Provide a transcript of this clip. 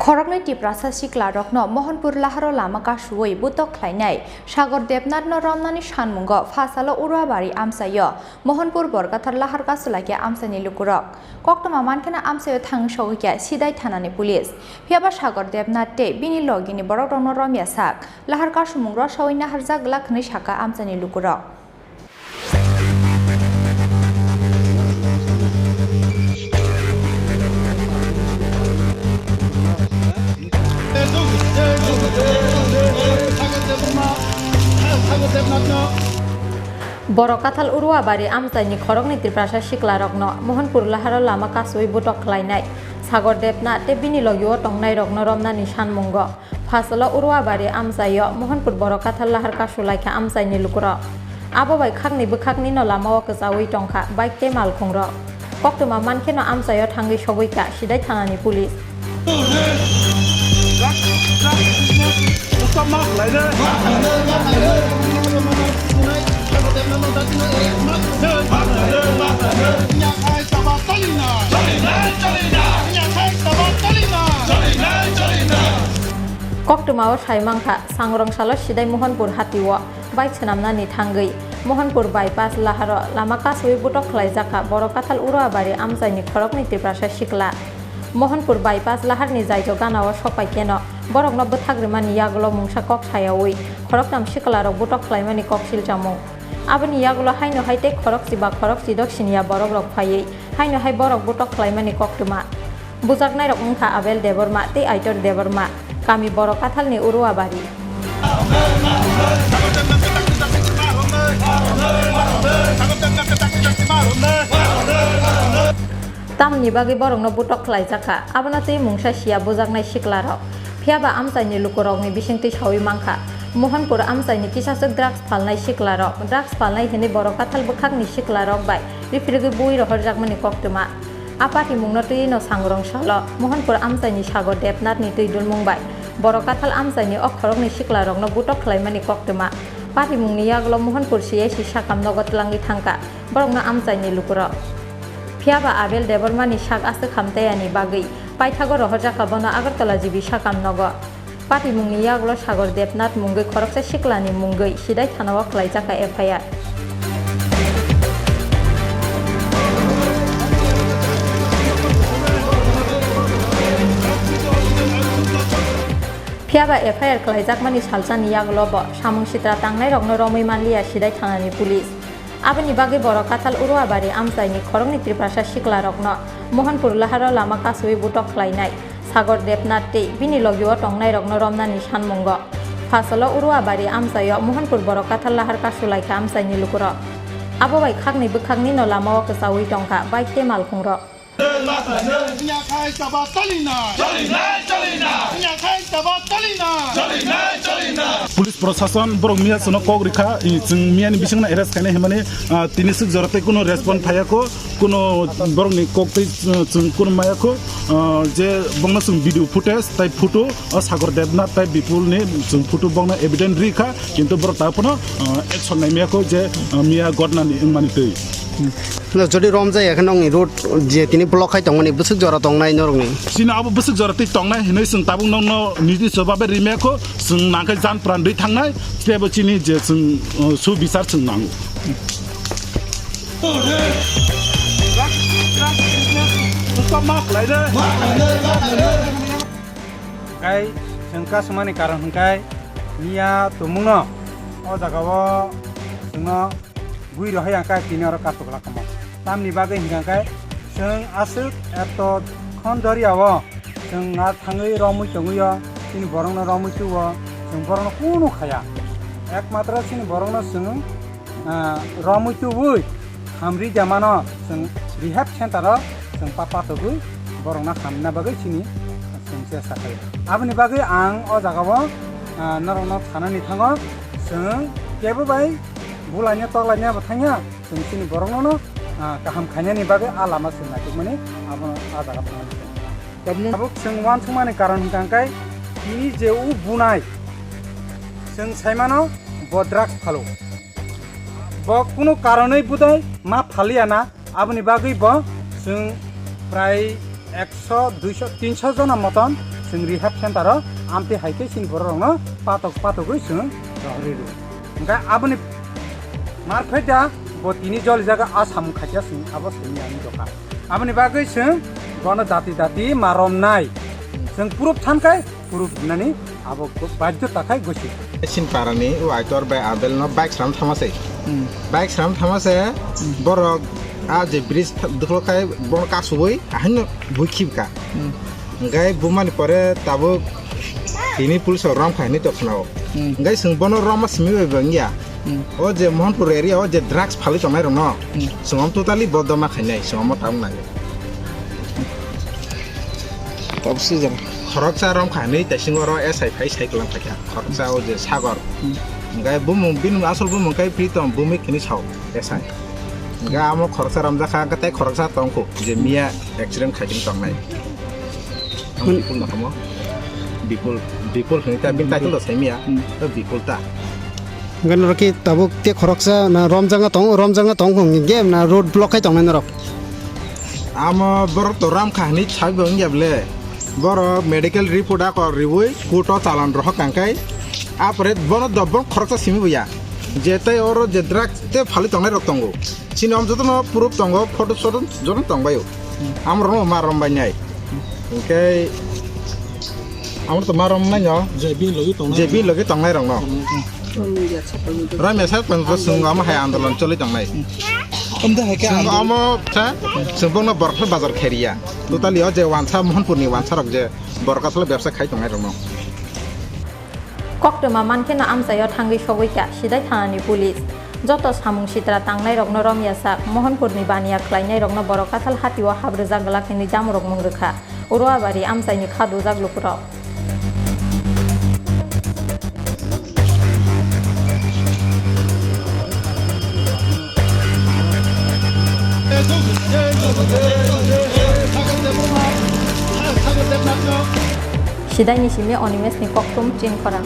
খরকनै টিপ্রাসা সিকলা রকন মোহনপুর লাহারো লামা কাশুই বুতক খ্লাইনাই সাগর দেবনাথ রমনানি সানমুঙ্গ ফাসালো উড়াবাড়ি আমসায় মোহনপুর বরগাথার লাহার কাসুলাকে আমসানি লুকুরক কক্টমা মানখানা আমসায় থাং সগিয়া সিদাই থানানি police ফিয়াবা সাগর দেবনাথ তে বিনি লগিনি বরক রন রমিয়া সাক লাহার কাশুমুং রসাউই নাহার জাগ লাখনি সাকা আমসানি লুকুরক বরকাথাল উড়ুয়াবাড়ি আমচাইনি খরকনি ত্রিপ্রাসা সিকলা রগ্ন মোহনপুর লাহার লামা কাসুই বুটক খ্লাইনাই সাগর দেবনাথ তে বিনি লগিও টংনাই রগ্ন রমনানি সানমুঙ্গ ফাসল উড়ুয়াবাড়ি আমচাইয় মোহনপুর বরকাথাল লাহার কাসুলাইখা আমচাইনি লুকুর আববাই খাকনি বখাকনি ন লামাও কজাউই টংখা বাইক তে মালখুংর কক্টমা মানখেন আমচাইয় থাঙ্গি সগৈকা সিদাই থানানি police কক্টমাও সাইমাংখা সাংরংসাল সিদাই Mohanpur হাতিও bike সেনামনানি থাঙ্গই Mohanpur bypass লাহার লামা কাসুই বুটক খ্লাইজাকা বরকাথাল উড়াবাড়ি আমচাইনি খরকনি ত্রিপ্রাসা সিকলা মোহনপুর বাইপাস লাহারনি যাইতো গানাও সপাই কেন বরক নব্ব থাগ্রিমানি ইয়াগুলো মুংসা কক সায়াওই খরকনাম সিকলারক বুটক খ্লাইমানি কক সিলচামু আবনি ইয়াগুলো হাইনো হাইতে খরক সিবা খরক সিদক সিনিয়া বরক রক ফাইयै হাইনো হাই বরক বুটক খ্লাইমানি কক্টমা বুজাকনাই রক মুখা আবেল দেবরমা তে আইটর দেবরমা কামি বরকাথালনি উড়ুয়াবাড়ি তামনি বাগै বরংनो बुटक ख्लाइजाखा आबनाते मुंसा सिया बुजागनाय सिकलारक फियाबा आमचाइनि लुकुरकनि बिसिंति सावि मांखा मोहनपुर आमचाइनि किसासक ड्राग्स फालनाय सिकलारक ड्राग्स फालनाय हिनि बरकाथाल बखागनि सिकलारक बाय रिफिरगै बुइ रहरजाकमानि कक्टमा आपाति मुंनो तैनो सांग्रंसाल मोहनपुर आमचाइनि सागर देबनाथनि तैदुल मुंबाय बरकाथाल आमचाइनि अखरकनि सिकलारकनो बुटक ख्लाइमानि कक्टमा पाति मुंनि यागल मोहनपुर सियासि साकाम नगतलांगि थांका बरंनो आमचाइनि लुकुरक फियाबा आबेल देबरमानि साक आसे खामतायानि बागै पाइथागो रहरजाका बनो आगरतला जिबि साकाम नग पाति मुंनि यागल सागर देबनाथ मुंगै खरकसा सिकलानि मुंगै सिदाय थानाव ख्लाइजाका एफआइआर फियाबा एफआइआर ख्लाइजाकमानि सालसानि यागलब सामुं सित्रा तांनाय रगनो रमै मानलिया सिदाय थानानि पुलिस आबनि बागै बरकाथाल उड़ुवाबाड़ी आमचाइनि खरकनि त्रिप्रासा सिकला रगनो मोहनपुर लाहार लामा कासुई बुटक ख्लाइनाय सागर देबनाथ ते बिनि लगिओ टंनाय रगनो रमनानि सानमुंग फासल उड़ुवाबाड़ी आमचाइय मोहनपुर बरकाथाल लाहार कासुलाइखा आमचाइनि लुकुर आबबाय खागनि बोखागनि न लामाओ कसाउइ टंखा बाइक ते मालखुंर पुलिस प्रशासन बरक मिया सनो कक रिखा जों मियानि बिसिंना एरेस्ट खायनाय हेमाने तिनिसुक जरते कोनो रेस्पन्स फायाखो कोनो बरकनि कक जों कोनो मायाखो जे बंगना जों भिडिअ फुटेज ताइ फटो सागर देबनाथ ताइ बिपुलनि जों फटो बंगना एविडेन्स रिखा किन्तु बरक तापनो एक्सन नाय मियाखो जे मिया गदनानि मानि तै যদি রম যায় এখন নং রোড যে তিনি ব্লক খাই তংনি বসুক জরা তংনাই নরংনি সিনা আবো বসুক জরা তি তংনাই হিनै जों ताबुं नंनो निदि सबाबे रिमेखो जों नांखै जान प्रान दै थांनाय स्टेबो चिनि जे जों सु बिसार जों नांगौ kai जोंका समानि कारण हंखाय मिया तुमुनो अ जागाव जोंनो गुइ रहाय आंखाय तिनर काटुकला कम तामनि बागै हिंखाय जों आसुक एत खन दरियाव जों आ थाङै रमै तङैयो तिनि बरंनो रमै तुव जों बरंनो कुनु खाया एकमात्र तिनि बरंनो जों रमै तुवै हामरि जामानो जों रिहाब सेन्टार जों पापा तगै बरंना खामना बागै तिनि जों सेसा खाय आबनि बागै आं अ जागाव नरनो थानानै थाङो जों केबो बाय बुलाइनो तगलाइनो बाथाया जों तिनि बरंनो गाहाम खायनायनि बागै आलामा सोंनायखौ माने आबो आजागा थांनानै आबो जों वान समानि कारण हिंखाय तिनि जे उ बुनाय जों साइमानो बद्राक्स फालो ब कुनु कारनै बुदाय मा फालियाना आबनि बागै ब जों प्राय 100 200 300 जना मतन जों रिहाब सेन्टाराव आमते हाइके सिन बर'नो पातकै जों रहरेरु ओंखाय आबोनि मारफैदा बतिनि जल जागा आसाम खाथिया जों आबो जोंनि आनि दखा आबोनि बागै जों गन दाति मारमनाय जों प्रुफ थानखाय प्रुफ दिनानै आबो बाध्यताखाय गोसो सिनपारानि वाइटर बाय आबेल न बाइक साम थामासे बाइक साम थामासे बरक आ जे ब्रिज दखलखाय बन कासुबै आहिन बुखिबका गाय बुमानि परे ताबो तिनि पुलिस राम खायनि तखनाव गाय जों बन रामा सिमिबे बंगिया ओ जे मोहनपुर एरिया ओ जे ड्राग्स फालि तमाय रंग जों टोटाली बदमा खायनाय जों टाउन नाय তাবসি যাম खरकसा राम खायनि तसिंगर एसआई फाइ साइक्लाम खाया खरकसा ओ जे सागर गाय बुमुं बिन आसल बुमुं गाय प्रितम बुमि खिनि साव एसआई गा आम खरकसा राम जाखा गताय खरकसा तंखौ जे मिया एक्सिडेंट खायदिं तंनाय बिपुल नखमो बिपुल खनिता बिन टाइटल साइमिया तो बिपुलता gan roki tabuk te khoroksa na romjanga tong ge na road block khai tong na rok आम बर तो राम खानी छाबी बंगियाबले बर मेडिकल रिपोर्ट आ कर रिवई कोटो चालान रह कांकाय आपरे बन दबन खरचा सिमी बया जेते और जे ड्रग ते फालि तंगनाय रक तंगो सिनम जतन प्रूफ तंगो फोटो सोटन जन तंगबायो आम रो मारम बायनाय ओके आम तो मारम नाय जेबी लगे तंगनाय रंग रामेसा पंद्र सुंगाम हाय आंदोलन चलि तंगनाय जों आम जों बन बरख बाजार खेरिया टोटाली जे वानसा मोहनपुरनि वानसा रक जे बरकाथल व्यवसाय खाय तंगनाय रंग कक्टमा मानखेना आमसायाव थांगै सगैका सिदाय थानानि पुलिस जत सामुं सित्रा तांनाय रगनो रमियासा मोहनपुरनि बानिया ख्लायनाय रगनो बरकाथल हातिवा हाब्रो जागलाखिनि जामरक मंग्रोखा उरवाबारि आमसायनि खादु जागलुफोराव Sidai simi onimes ni koktum chin korang.